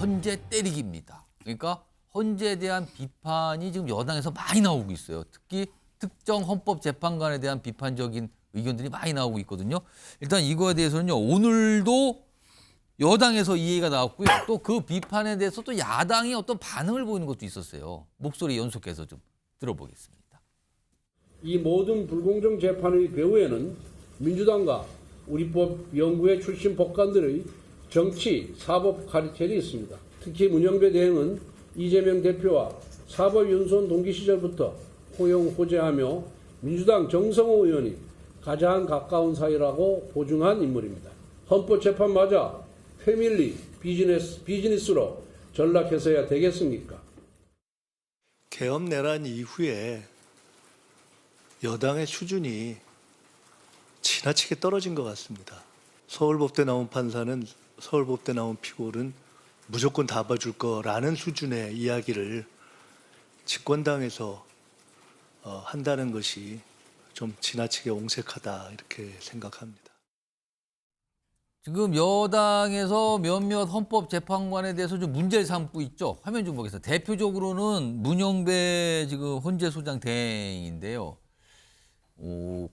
헌재 때리기입니다. 그러니까 헌재에 대한 비판이 지금 여당에서 많이 나오고 있어요. 특히 특정 헌법재판관에 대한 비판적인 의견들이 많이 나오고 있거든요. 일단 이거에 대해서는요, 오늘도 여당에서 이 얘기가 나왔고요. 또 그 비판에 대해서 또 야당이 어떤 반응을 보이는 것도 있었어요. 목소리 연속해서 좀 들어보겠습니다. 이 모든 불공정 재판의 배후에는 민주당과 우리법 연구회 출신 법관들의 정치, 사법 카르텔이 있습니다. 특히 문영배 대행은 이재명 대표와 사법연수원 동기 시절부터 호용 호재하며 민주당 정성호 의원이 가장 가까운 사이라고 보증한 인물입니다. 헌법재판마저 패밀리 비즈니스로 전락해서야 되겠습니까? 개엄 내란 이후에 여당의 수준이 지나치게 떨어진 것 같습니다. 서울법대 나온 판사는 서울법대 나온 피고는 무조건 다 봐줄 거라는 수준의 이야기를 집권당에서 한다는 것이 좀 지나치게 옹색하다 이렇게 생각합니다. 지금 여당에서 몇몇 헌법재판관에 대해서 좀 문제를 삼고 있죠. 화면 좀 보겠습니다. 대표적으로는 문영배 지금 헌재소장 대행인데요.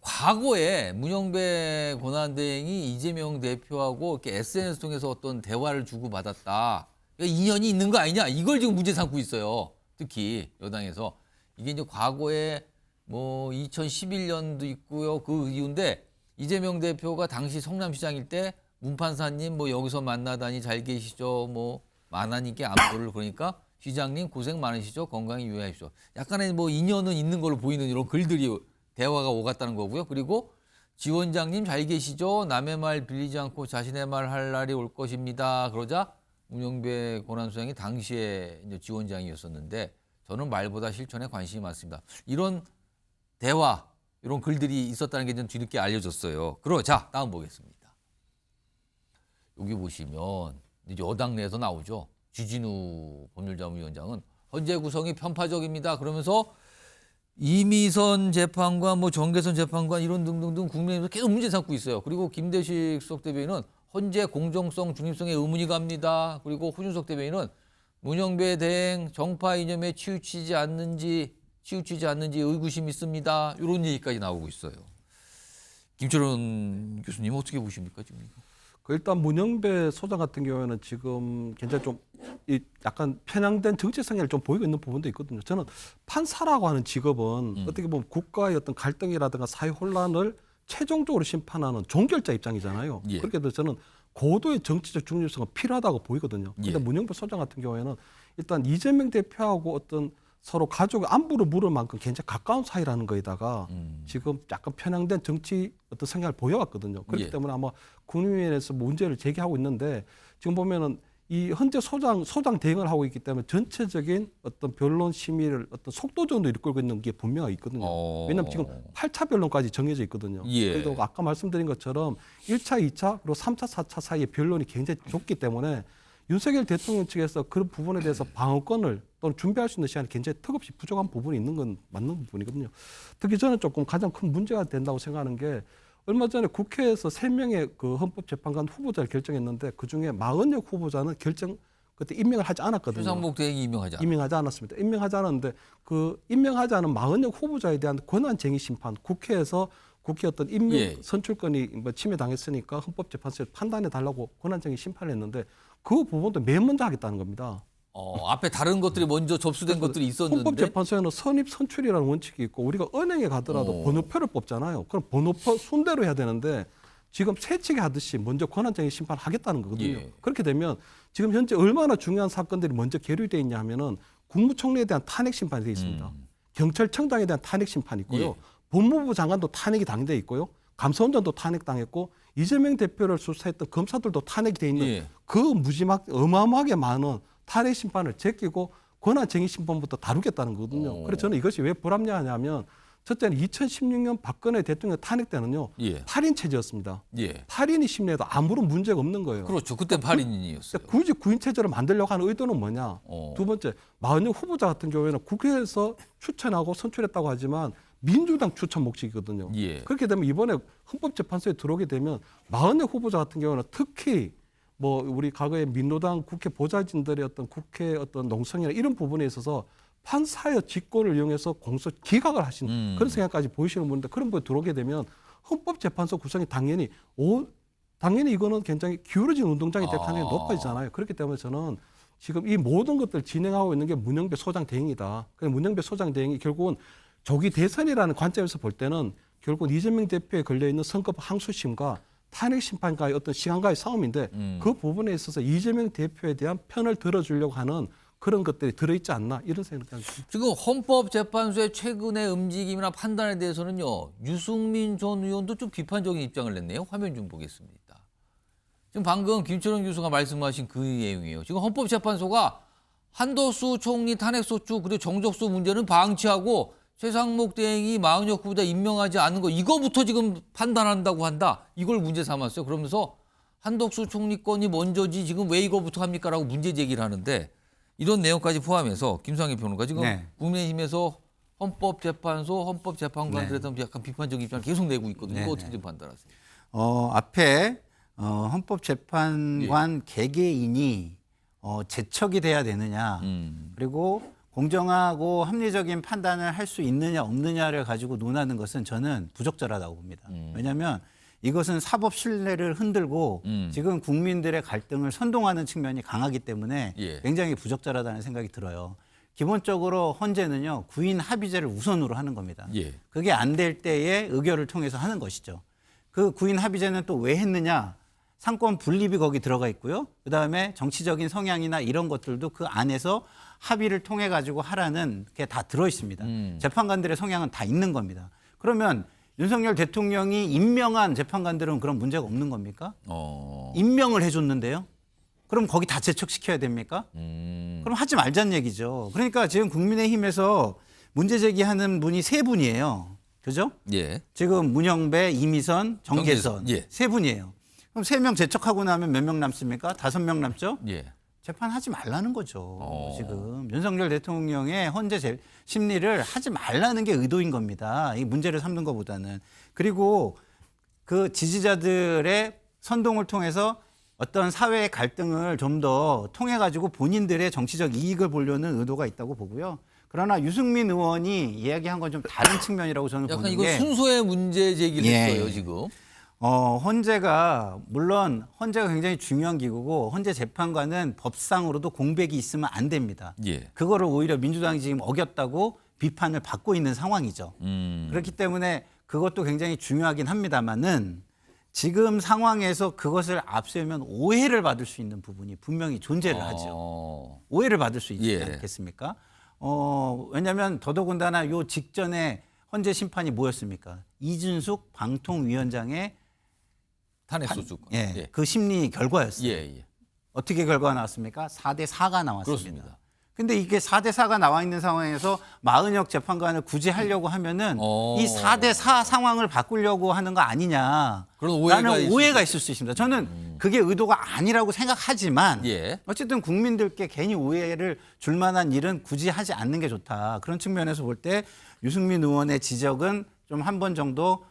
과거에 문영배 권한대행이 이재명 대표하고 이렇게 SNS 통해서 어떤 대화를 주고받았다. 그러니까 인연이 있는 거 아니냐. 이걸 지금 문제 삼고 있어요. 특히 여당에서. 이게 이제 과거에 뭐 2011년도 있고요. 그 이후인데 이재명 대표가 당시 성남시장일 때 문판사님 뭐 여기서 만나다니 잘 계시죠. 뭐 만나니까 안부를 그러니까 시장님 고생 많으시죠. 건강히 유의하십시오. 약간의 뭐 인연은 있는 걸로 보이는 이런 글들이 대화가 오갔다는 거고요. 그리고 지원장님 잘 계시죠? 남의 말 빌리지 않고 자신의 말 할 날이 올 것입니다. 그러자 문영배 권한수장이 당시에 이제 지원장이었었는데 저는 말보다 실천에 관심이 많습니다. 이런 대화, 이런 글들이 있었다는 게 좀 뒤늦게 알려졌어요. 자, 다음 보겠습니다. 여기 보시면 이제 여당 내에서 나오죠. 주진우 법률자문위원장은 헌재 구성이 편파적입니다. 그러면서 이미선 재판관, 뭐 정계선 재판관 이런 등등등 국민의힘에서 계속 문제 삼고 있어요. 그리고 김대식 수석 대변인은 헌재 공정성, 중립성에 의문이 갑니다. 그리고 호준석 대변인은 문영배 대행 정파 이념에 치우치지 않는지 의구심이 있습니다. 이런 얘기까지 나오고 있어요. 김철원 교수님 어떻게 보십니까 지금? 일단 문영배 소장 같은 경우에는 지금 굉장히 좀 약간 편향된 정치 성향을 좀 보이고 있는 부분도 있거든요. 저는 판사라고 하는 직업은 어떻게 보면 국가의 어떤 갈등이라든가 사회 혼란을 최종적으로 심판하는 종결자 입장이잖아요. 예. 그렇게 해서 저는 고도의 정치적 중립성은 필요하다고 보이거든요. 그런데 예. 문영배 소장 같은 경우에는 일단 이재명 대표하고 어떤 서로 가족의 안부를 물을 만큼 굉장히 가까운 사이라는 거에다가 지금 약간 편향된 정치 어떤 성향을 보여왔거든요. 그렇기 예. 때문에 아마 국민의힘에서 문제를 제기하고 있는데 지금 보면은 이 현재 소장 대행을 하고 있기 때문에 전체적인 어떤 변론 심의를 어떤 속도전도 이끌고 있는 게 분명히 있거든요. 왜냐하면 지금 8차 변론까지 정해져 있거든요. 예. 그래도 아까 말씀드린 것처럼 1차, 2차 그리고 3차, 4차 사이에 변론이 굉장히 좁기 때문에 윤석열 대통령 측에서 그런 부분에 대해서 방어권을 또는 준비할 수 있는 시간이 굉장히 턱없이 부족한 부분이 있는 건 맞는 부분이거든요. 특히 저는 조금 가장 큰 문제가 된다고 생각하는 게 얼마 전에 국회에서 3명의 그 헌법재판관 후보자를 결정했는데 그중에 마은혁 후보자는 그때 임명을 하지 않았거든요. 최상목 대행이 임명하지 않았습니다. 임명하지 않았는데 그 임명하지 않은 마은혁 후보자에 대한 권한쟁의 심판 국회에서 국회 어떤 임명 예. 선출권이 뭐 침해당했으니까 헌법재판소에 판단해 달라고 권한쟁의 심판을 했는데 그 부분도 맨 먼저 하겠다는 겁니다. 앞에 다른 것들이 먼저 접수된 것들이 있었는데 헌법재판소에는 선입 선출이라는 원칙이 있고 우리가 은행에 가더라도 번호표를 뽑잖아요. 그럼 번호표 순대로 해야 되는데 지금 새치기 하듯이 먼저 권한쟁의 심판을 하겠다는 거거든요. 예. 그렇게 되면 지금 현재 얼마나 중요한 사건들이 먼저 계류되어 있냐 하면은 국무총리에 대한 탄핵 심판이 되어 있습니다. 경찰청장에 대한 탄핵 심판이 있고요. 예. 법무부 장관도 탄핵이 당돼 있고요. 감사원장도 탄핵당했고 이재명 대표를 수사했던 검사들도 탄핵이 돼 있는 예. 그 어마어마하게 많은 탄핵 심판을 제끼고 권한쟁의 심판부터 다루겠다는 거거든요. 그래서 저는 이것이 왜 불합리하냐면 첫째는 2016년 박근혜 대통령 탄핵 때는요. 예. 8인 체제였습니다. 예. 8인이 심리해도 아무런 문제가 없는 거예요. 그렇죠. 그때 8인이었어요. 굳이 9인 체제를 만들려고 하는 의도는 뭐냐. 두 번째, 마은혁 후보자 같은 경우에는 국회에서 추천하고 선출했다고 하지만 민주당 추천 목적이거든요. 예. 그렇게 되면 이번에 헌법재판소에 들어오게 되면 마은혁 후보자 같은 경우는 특히 뭐 우리 과거에 민노당 국회 보좌진들의 어떤 국회 어떤 농성이나 이런 부분에 있어서 판사의 직권을 이용해서 공소 기각을 하시는 그런 생각까지 보이시는 분인데 그런 분이 들어오게 되면 헌법재판소 구성이 당연히 이거는 굉장히 기울어진 운동장이 될 가능성이 높아지잖아요. 그렇기 때문에 저는 지금 이 모든 것들 진행하고 있는 게 문영배 소장 대행이다. 그래서 문영배 소장 대행이 결국은 조기 대선이라는 관점에서 볼 때는 결국 이재명 대표에 걸려있는 선거법 항소심과 탄핵 심판과의 어떤 시간과의 싸움인데 그 부분에 있어서 이재명 대표에 대한 편을 들어주려고 하는 그런 것들이 들어있지 않나 이런 생각이 듭니다. 지금 헌법재판소의 최근의 움직임이나 판단에 대해서는요. 유승민 전 의원도 좀 비판적인 입장을 냈네요. 화면 좀 보겠습니다. 지금 방금 김철원 교수가 말씀하신 그 내용이에요. 지금 헌법재판소가 한덕수 총리 탄핵소추 그리고 정적수 문제는 방치하고 최상목 대행이 마흔역 후보자 임명하지 않은 거 이거부터 지금 판단한다고 한다. 이걸 문제 삼았어요. 그러면서 한덕수 총리 건이 먼저지 지금 왜 이거부터 합니까라고 문제 제기를 하는데 이런 내용까지 포함해서 김상희 평론가 지금 네. 국민의힘에서 헌법재판소, 헌법재판관들에 대한 네. 약간 비판적 입장을 계속 내고 있거든요. 네, 이거 네. 어떻게 좀 판단하세요? 앞에 헌법재판관 개개인이 제척이 돼야 되느냐 그리고 공정하고 합리적인 판단을 할 수 있느냐 없느냐를 가지고 논하는 것은 저는 부적절하다고 봅니다. 왜냐하면 이것은 사법 신뢰를 흔들고 지금 국민들의 갈등을 선동하는 측면이 강하기 때문에 예. 굉장히 부적절하다는 생각이 들어요. 기본적으로 헌재는요 구인 합의제를 우선으로 하는 겁니다. 예. 그게 안 될 때에 의결을 통해서 하는 것이죠. 그 구인 합의제는 또 왜 했느냐? 상권 분립이 거기 들어가 있고요. 그다음에 정치적인 성향이나 이런 것들도 그 안에서 합의를 통해 가지고 하라는 게 다 들어 있습니다. 재판관들의 성향은 다 있는 겁니다. 그러면 윤석열 대통령이 임명한 재판관들은 그런 문제가 없는 겁니까? 임명을 해줬는데요. 그럼 거기 다 제척시켜야 됩니까? 그럼 하지 말자는 얘기죠. 그러니까 지금 국민의힘에서 문제 제기하는 분이 세 분이에요. 그죠? 예. 지금 문영배, 이미선, 정계선 예. 세 분이에요. 그럼 3명 제척하고 나면 몇 명 남습니까? 5명 남죠? 예. 재판하지 말라는 거죠. 지금 윤석열 대통령의 헌재 심리를 하지 말라는 게 의도인 겁니다. 이 문제를 삼는 것보다는. 그리고 그 지지자들의 선동을 통해서 어떤 사회의 갈등을 좀 더 통해 가지고 본인들의 정치적 이익을 보려는 의도가 있다고 보고요. 그러나 유승민 의원이 이야기한 건 좀 다른 측면이라고 저는 약간 보는 이거 게 순서의 문제 제기를 예. 했어요, 지금. 헌재가 물론 헌재가 굉장히 중요한 기구고 헌재 재판관은 법상으로도 공백이 있으면 안 됩니다. 예. 그거를 오히려 민주당이 지금 어겼다고 비판을 받고 있는 상황이죠. 그렇기 때문에 그것도 굉장히 중요하긴 합니다만은 지금 상황에서 그것을 앞세우면 오해를 받을 수 있는 부분이 분명히 존재를 하죠. 오해를 받을 수 있지 예. 않겠습니까? 왜냐하면 더더군다나 요 직전에 헌재 심판이 뭐였습니까? 이준숙 방통위원장의 탄핵소추. 예, 그 심리 결과였어요. 예, 예. 어떻게 결과가 나왔습니까? 4대 4가 나왔습니다. 그렇습니다. 근데 이게 4대 4가 나와 있는 상황에서 마은혁 재판관을 굳이 하려고 하면은 이 4대 4 상황을 바꾸려고 하는 거 아니냐. 그런 오해가 라는 오해가 있을 수 있습니다. 저는 그게 의도가 아니라고 생각하지만 예. 어쨌든 국민들께 괜히 오해를 줄 만한 일은 굳이 하지 않는 게 좋다. 그런 측면에서 볼 때 유승민 의원의 지적은 좀 한 번 정도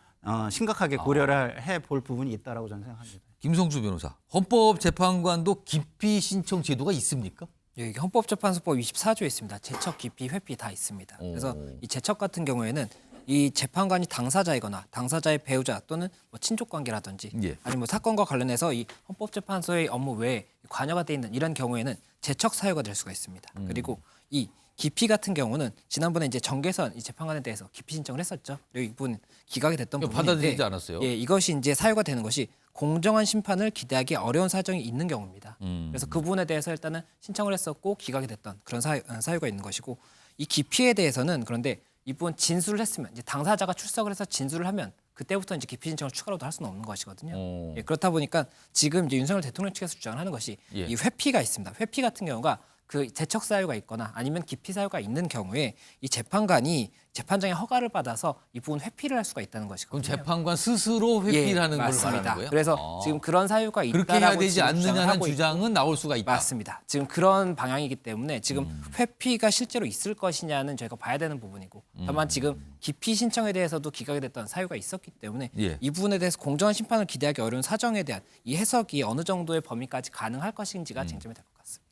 심각하게 고려를 해볼 부분이 있다라고 저는 생각합니다. 김성수 변호사. 헌법재판관도 기피 신청 제도가 있습니까? 예, 이게 헌법재판소법 24조에 있습니다. 제척, 기피, 회피 다 있습니다. 그래서 이 제척 같은 경우에는 이 재판관이 당사자이거나 당사자의 배우자 또는 뭐 친족 관계라든지 예. 아니면 뭐 사건과 관련해서 이 헌법재판소의 업무 외에 관여가 돼 있는 이런 경우에는 제척 사유가 될 수가 있습니다. 그리고 이 기피 같은 경우는 지난번에 이제 정계선 이 재판관에 대해서 기피 신청을 했었죠. 그리고 이분 기각이 됐던 부분인데 받아들이지 않았어요. 예, 이것이 이제 사유가 되는 것이 공정한 심판을 기대하기 어려운 사정이 있는 경우입니다. 그래서 그 부분에 대해서 일단은 신청을 했었고 기각이 됐던 그런 사유가 있는 것이고 이 기피에 대해서는 그런데 이분 진술을 했으면 이제 당사자가 출석을 해서 진술을 하면 그때부터 이제 기피 신청을 추가로도 할 수는 없는 것이거든요. 예, 그렇다 보니까 지금 이제 윤석열 대통령 측에서 주장을 하는 것이 예. 이 회피가 있습니다. 회피 같은 경우가 그 재척 사유가 있거나 아니면 기피 사유가 있는 경우에 이 재판관이 재판장의 허가를 받아서 이 부분 회피를 할 수가 있다는 그럼 것이거든요. 재판관 스스로 회피를 하는 걸 맞습니다. 말하는 거예요? 그래서 지금 그런 사유가 그렇게 해야 있다라고 되지 지금 주장을 않느냐는 하고 있고, 주장은 나올 수가 있다. 맞습니다. 지금 그런 방향이기 때문에 지금 회피가 실제로 있을 것이냐는 저희가 봐야 되는 부분이고, 다만 지금 기피 신청에 대해서도 기각이 됐던 사유가 있었기 때문에 예. 이 부분에 대해서 공정한 심판을 기대하기 어려운 사정에 대한 이 해석이 어느 정도의 범위까지 가능할 것인지가 쟁점이 될 것 같습니다.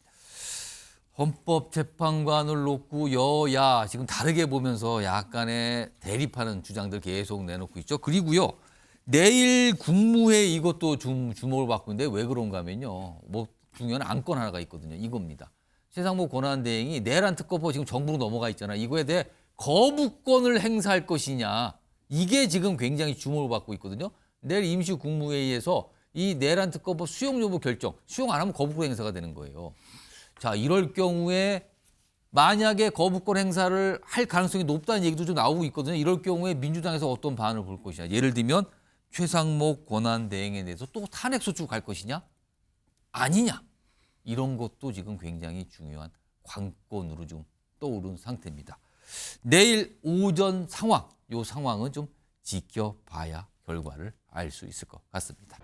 헌법재판관을 놓고 여야 지금 다르게 보면서 약간의 대립하는 주장들 계속 내놓고 있죠. 그리고요, 내일 국무회의 이것도 주목을 받고 있는데 왜 그런가 하면요, 뭐 중요한 안건 하나가 있거든요. 이겁니다. 최상목 권한대행이 내란 특검법 지금 정부로 넘어가 있잖아요. 이거에 대해 거부권을 행사할 것이냐, 이게 지금 굉장히 주목을 받고 있거든요. 내일 임시 국무회의에서 이 내란 특검법 수용 여부 결정, 수용 안 하면 거부권 행사가 되는 거예요. 자, 이럴 경우에 만약에 거부권 행사를 할 가능성이 높다는 얘기도 좀 나오고 있거든요. 이럴 경우에 민주당에서 어떤 반응을 볼 것이냐. 예를 들면 최상목 권한대행에 대해서 또 탄핵소추 갈 것이냐? 아니냐? 이런 것도 지금 굉장히 중요한 관건으로 좀 떠오른 상태입니다. 내일 오전 상황, 이 상황은 좀 지켜봐야 결과를 알 수 있을 것 같습니다.